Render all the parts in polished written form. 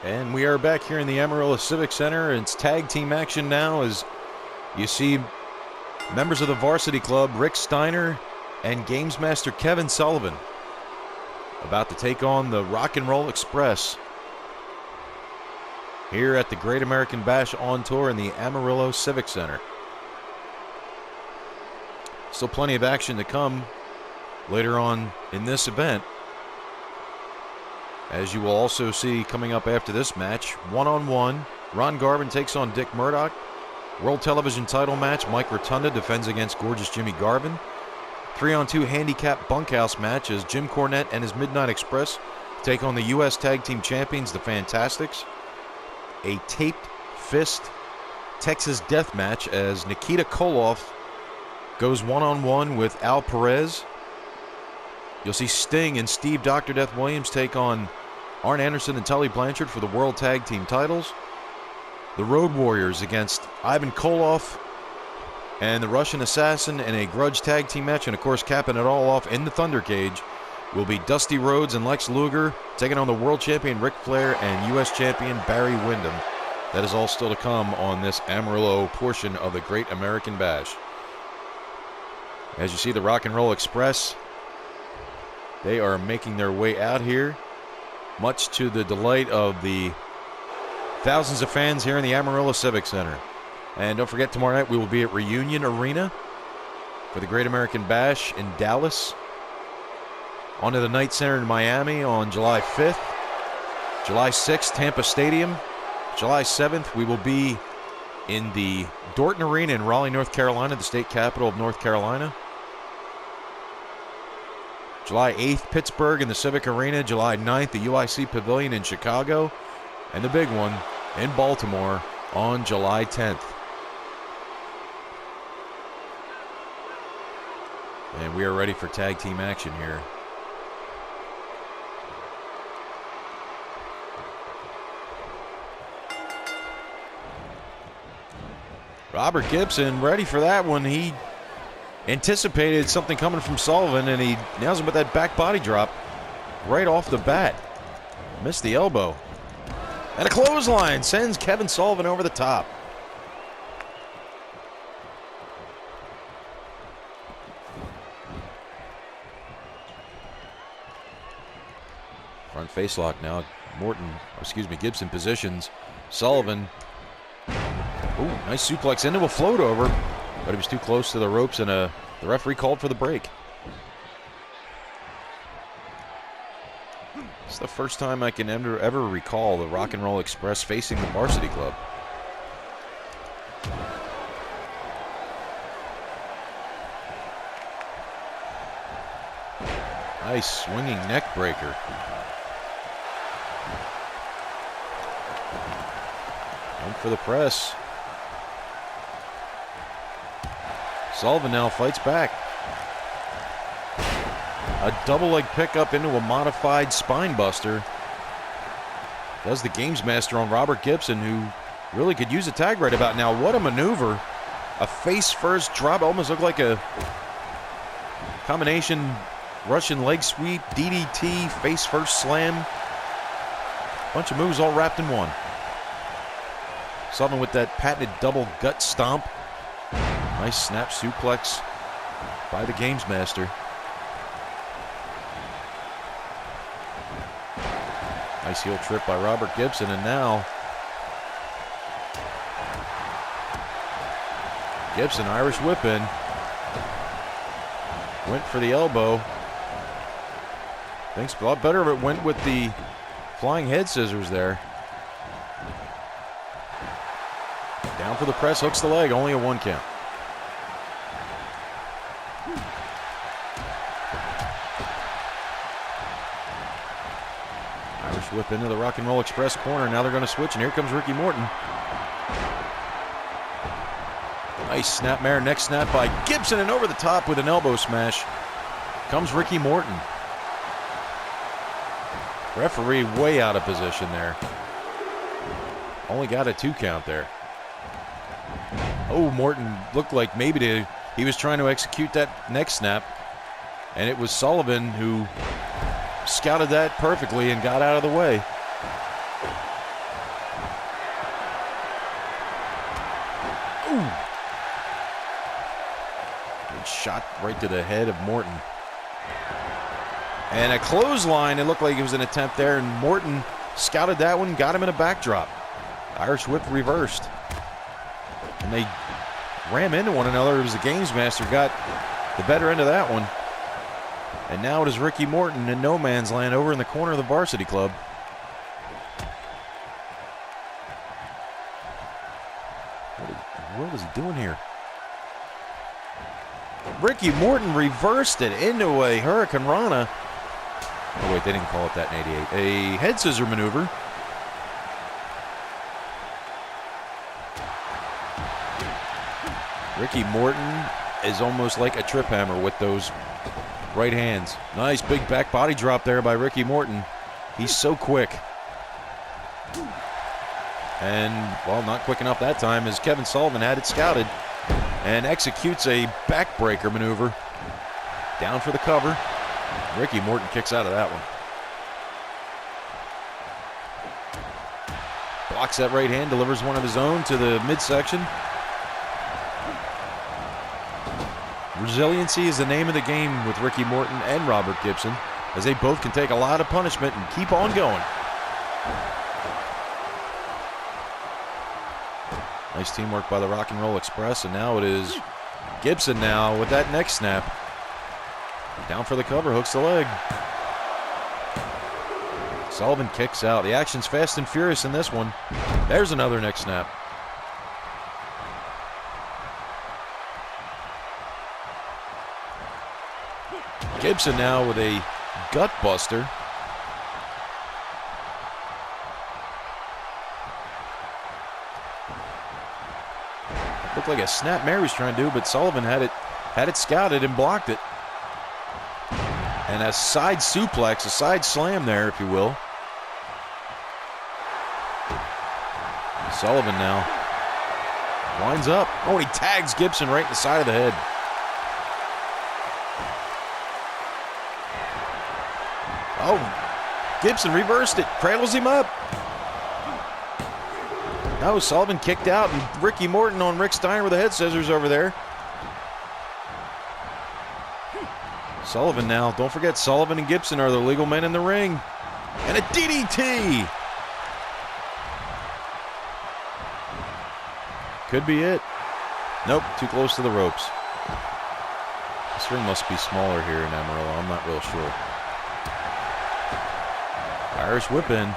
And we are back here in the Amarillo Civic Center. It's tag team action now as you see members of the varsity club, Rick Steiner and Gamesmaster Kevin Sullivan, about to take on the Rock and Roll Express here at the Great American Bash on tour in the Amarillo Civic Center. Still plenty of action to come later on in this event, as you will also see coming up after this match. One-on-one, Ron Garvin takes on Dick Murdoch. World Television title match, Mike Rotunda defends against Gorgeous Jimmy Garvin. 3-on-2 handicap bunkhouse match as Jim Cornette and his Midnight Express take on the U.S. Tag Team Champions, the Fantastics. A taped fist Texas death match as Nikita Koloff goes one-on-one with Al Perez. You'll see Sting and Steve Dr. Death Williams take on Arn Anderson and Tully Blanchard for the World Tag Team titles. The Road Warriors against Ivan Koloff and the Russian Assassin in a grudge tag team match. And of course, capping it all off in the Thunder Cage will be Dusty Rhodes and Lex Luger taking on the world champion Ric Flair and U.S. champion Barry Windham. That is all still to come on this Amarillo portion of the Great American Bash. As you see the Rock and Roll Express, they are making their way out here, much to the delight of the thousands of fans here in the Amarillo Civic Center. And don't forget, tomorrow night we will be at Reunion Arena for the Great American Bash in Dallas. On to the Knight Center in Miami on July 5th. July 6th, Tampa Stadium. July 7th, we will be in the Dorton Arena in Raleigh, North Carolina, the state capital of North Carolina. July 8th, Pittsburgh in the Civic Arena. July 9th, the UIC Pavilion in Chicago. And the big one in Baltimore on July 10th. And we are ready for tag team action here. Robert Gibson ready for that one. He anticipated something coming from Sullivan, and he nails him with that back body drop right off the bat. Missed the elbow. And a clothesline sends Kevin Sullivan over the top. Front face lock now. Gibson positions Sullivan. Ooh, nice suplex into a float over, but he was too close to the ropes, and the referee called for the break. It's the first time I can ever recall the Rock and Roll Express facing the varsity club. Nice swinging neck breaker. One for the press. Sullivan now fights back. A double leg pickup into a modified spine buster. Does the games master on Robert Gibson, who really could use a tag right about now. What a maneuver. A face first drop. Almost looked like a combination Russian leg sweep, DDT, face first slam. Bunch of moves all wrapped in one. Sullivan with that patented double gut stomp. Nice snap suplex by the games master. Nice heel trip by Robert Gibson, and now Gibson Irish whip in. Went for the elbow. Thinks a lot better of it. Went with the flying head scissors there. Down for the press, hooks the leg, only a 1 count. Irish whip into the Rock and Roll Express corner. Now they're going to switch, and here comes Ricky Morton. Nice snapmare, neck snap by Gibson, and over the top with an elbow smash comes Ricky Morton. Referee way out of position there. Only got a 2 count there. Oh, Morton looked like maybe he was trying to execute that neck snap, and it was Sullivan who scouted that perfectly and got out of the way. Ooh. Good shot right to the head of Morton. And a clothesline. It looked like it was an attempt there, and Morton scouted that one, got him in a backdrop. Irish whip reversed. And they ram into one another. It was the Games Master got the better end of that one. And now it is Ricky Morton in no man's land over in the corner of the Varsity Club. What is he doing here? Ricky Morton reversed it into a Hurricane Rana. Oh, wait, they didn't call it that in '88. A head scissor maneuver. Ricky Morton is almost like a trip hammer with those right hands. Nice big back body drop there by Ricky Morton. He's so quick. And, well, not quick enough that time as Kevin Sullivan had it scouted and executes a backbreaker maneuver. Down for the cover. Ricky Morton kicks out of that one. Blocks that right hand, delivers one of his own to the midsection. Resiliency is the name of the game with Ricky Morton and Robert Gibson, as they both can take a lot of punishment and keep on going. Nice teamwork by the Rock and Roll Express, and now it is Gibson now with that neck snap. Down for the cover, hooks the leg. Sullivan kicks out. The action's fast and furious in this one. There's another neck snap. Gibson now with a gut buster. Looked like a snap Mary was trying to do, but Sullivan had it scouted and blocked it. And a side suplex, a side slam there, if you will. Sullivan now winds up. Oh, he tags Gibson right in the side of the head. Oh, Gibson reversed it, cradles him up. No, Sullivan kicked out, and Ricky Morton on Rick Steiner with the head scissors over there. Sullivan now. Don't forget, Sullivan and Gibson are the legal men in the ring. And a DDT. Could be it. Nope, too close to the ropes. This ring must be smaller here in Amarillo. I'm not real sure. Irish whip in.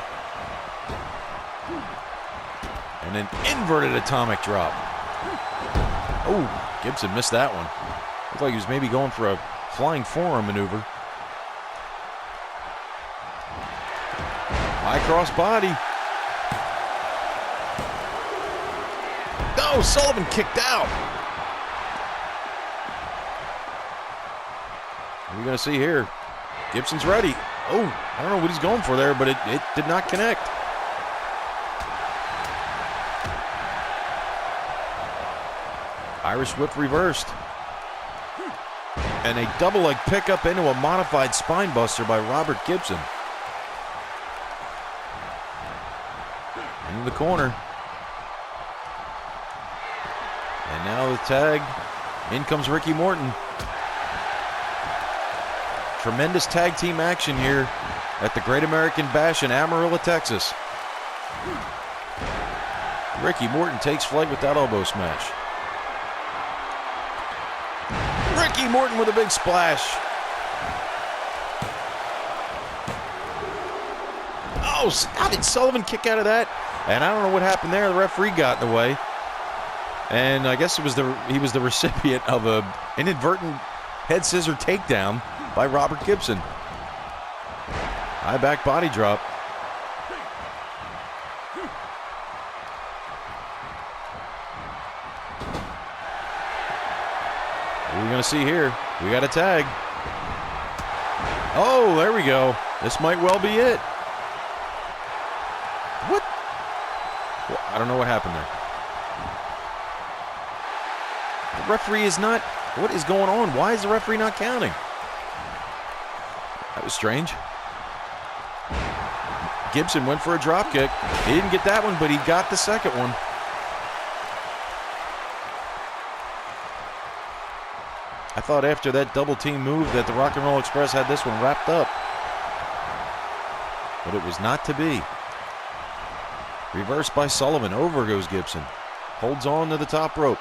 And an inverted atomic drop. Oh, Gibson missed that one. Looked like he was maybe going for a flying forearm maneuver. High cross body. No, Sullivan kicked out. What are we going to see here? Gibson's ready. Oh, I don't know what he's going for there, but it did not connect. Irish whip reversed. And a double leg pickup into a modified spine buster by Robert Gibson. Into the corner. And now the tag. In comes Ricky Morton. Tremendous tag team action here at the Great American Bash in Amarillo, Texas. Ricky Morton takes flight with that elbow smash. Ricky Morton with a big splash. Oh, how did Sullivan kick out of that? And I don't know what happened there. The referee got in the way. And I guess he was the recipient of an inadvertent head scissor takedown by Robert Gibson. High back body drop. What are we going to see here? We got a tag. Oh, there we go. This might well be it. What? Well, I don't know what happened there. The referee is not... What is going on? Why is the referee not counting? That was strange. Gibson went for a drop kick. He didn't get that one, but he got the second one. thought after that double team move that the Rock and Roll Express had this one wrapped up. But it was not to be. Reversed by Sullivan. Over goes Gibson. Holds on to the top rope.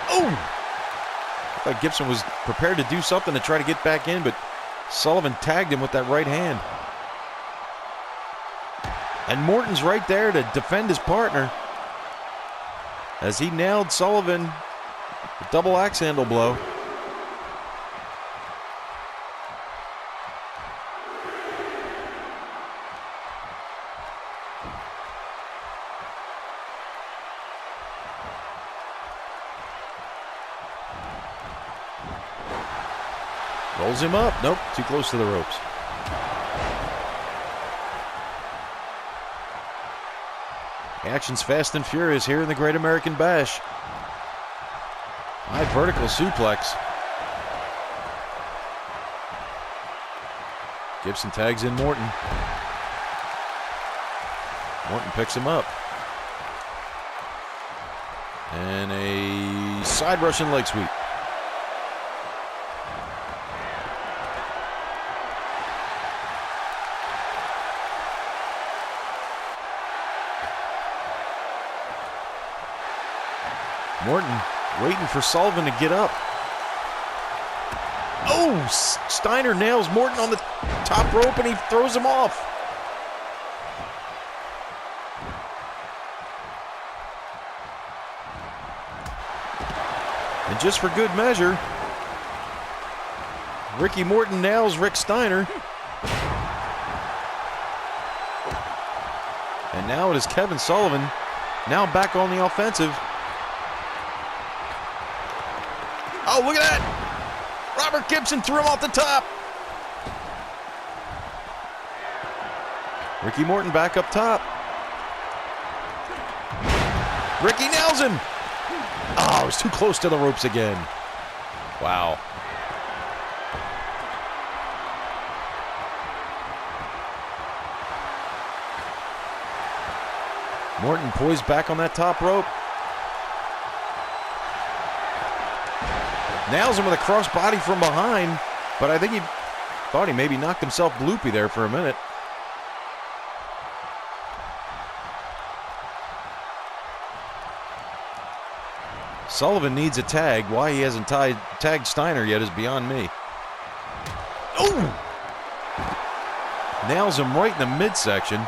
Oh! I thought Gibson was prepared to do something to try to get back in, but Sullivan tagged him with that right hand. And Morton's right there to defend his partner as he nailed Sullivan with double axe handle blow. Rolls him up. Nope, too close to the ropes. Action's fast and furious here in the Great American Bash. High vertical suplex. Gibson tags in Morton. Morton picks him up. And a side Russian leg sweep. Morton waiting for Sullivan to get up. Oh, Steiner nails Morton on the top rope and he throws him off. And just for good measure, Ricky Morton nails Rick Steiner. And now it is Kevin Sullivan, now back on the offensive. Oh, look at that! Robert Gibson threw him off the top. Ricky Morton back up top. Ricky nails him. Oh, it was too close to the ropes again. Wow. Morton poised back on that top rope. Nails him with a crossbody from behind, but I think he thought he maybe knocked himself bloopy there for a minute. Sullivan needs a tag. Why he hasn't tagged Steiner yet is beyond me. Oh! Nails him right in the midsection.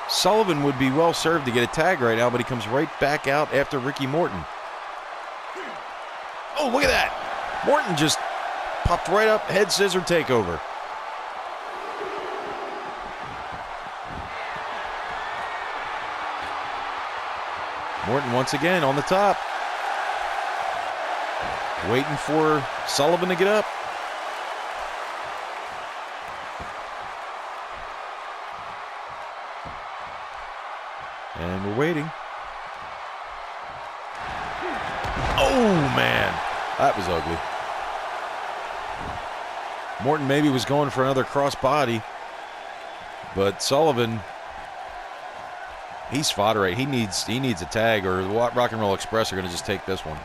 Sullivan would be well served to get a tag right now, but he comes right back out after Ricky Morton. Oh, look at that. Morton just popped right up, head scissor takeover. Morton once again on the top. Waiting for Sullivan to get up. And we're waiting. Oh, man. That was ugly. Morton maybe was going for another crossbody, but Sullivan, he's fodder right. He needs a tag, or the Rock and Roll Express are going to just take this one.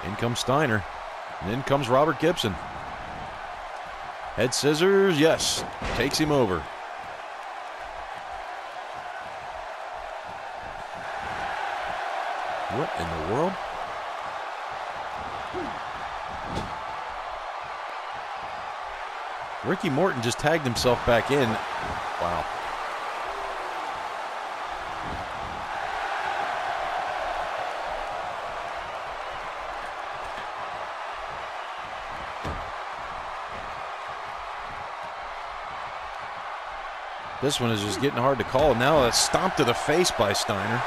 In comes Steiner, and in comes Robert Gibson. Head scissors, yes, takes him over. What in the world? Ricky Morton just tagged himself back in. Wow. This one is just getting hard to call. Now a stomp to the face by Steiner.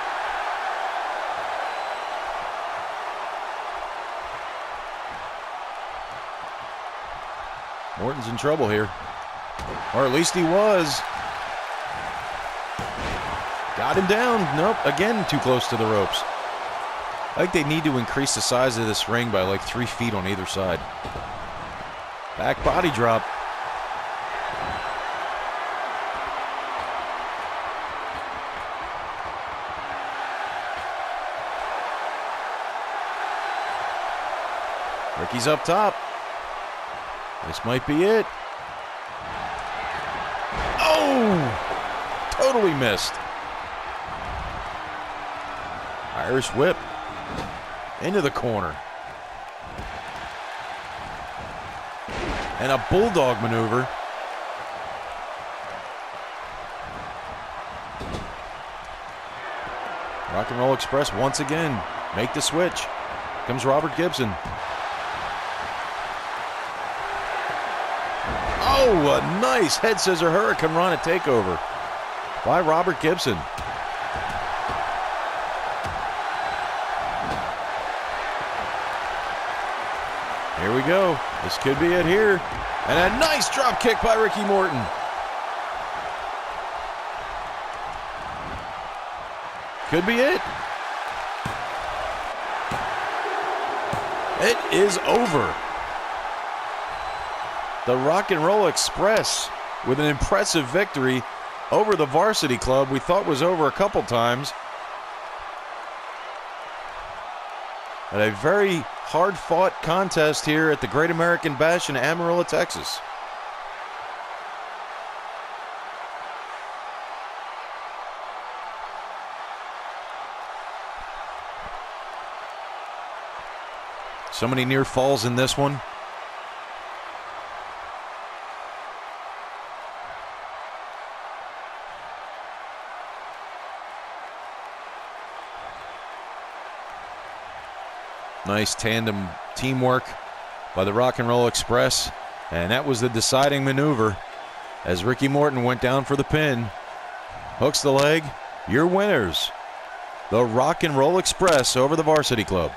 Morton's in trouble here. Or at least he was. Got him down. Nope, again too close to the ropes. I think they need to increase the size of this ring by like 3 feet on either side. Back body drop. Ricky's up top. This might be it. Oh! Totally missed. Irish whip. Into the corner. And a bulldog maneuver. Rock and Roll Express once again. Make the switch. Comes Robert Gibson. Oh, a nice head scissor hurricane run at takeover by Robert Gibson. Here we go. This could be it here. And a nice drop kick by Ricky Morton. Could be it. It is over. The Rock and Roll Express with an impressive victory over the Varsity Club. We thought was over a couple times. At a very hard-fought contest here at the Great American Bash in Amarillo, Texas. So many near falls in this one. Nice tandem teamwork by the Rock and Roll Express. And that was the deciding maneuver as Ricky Morton went down for the pin. Hooks the leg. Your winners, the Rock and Roll Express over the Varsity Club.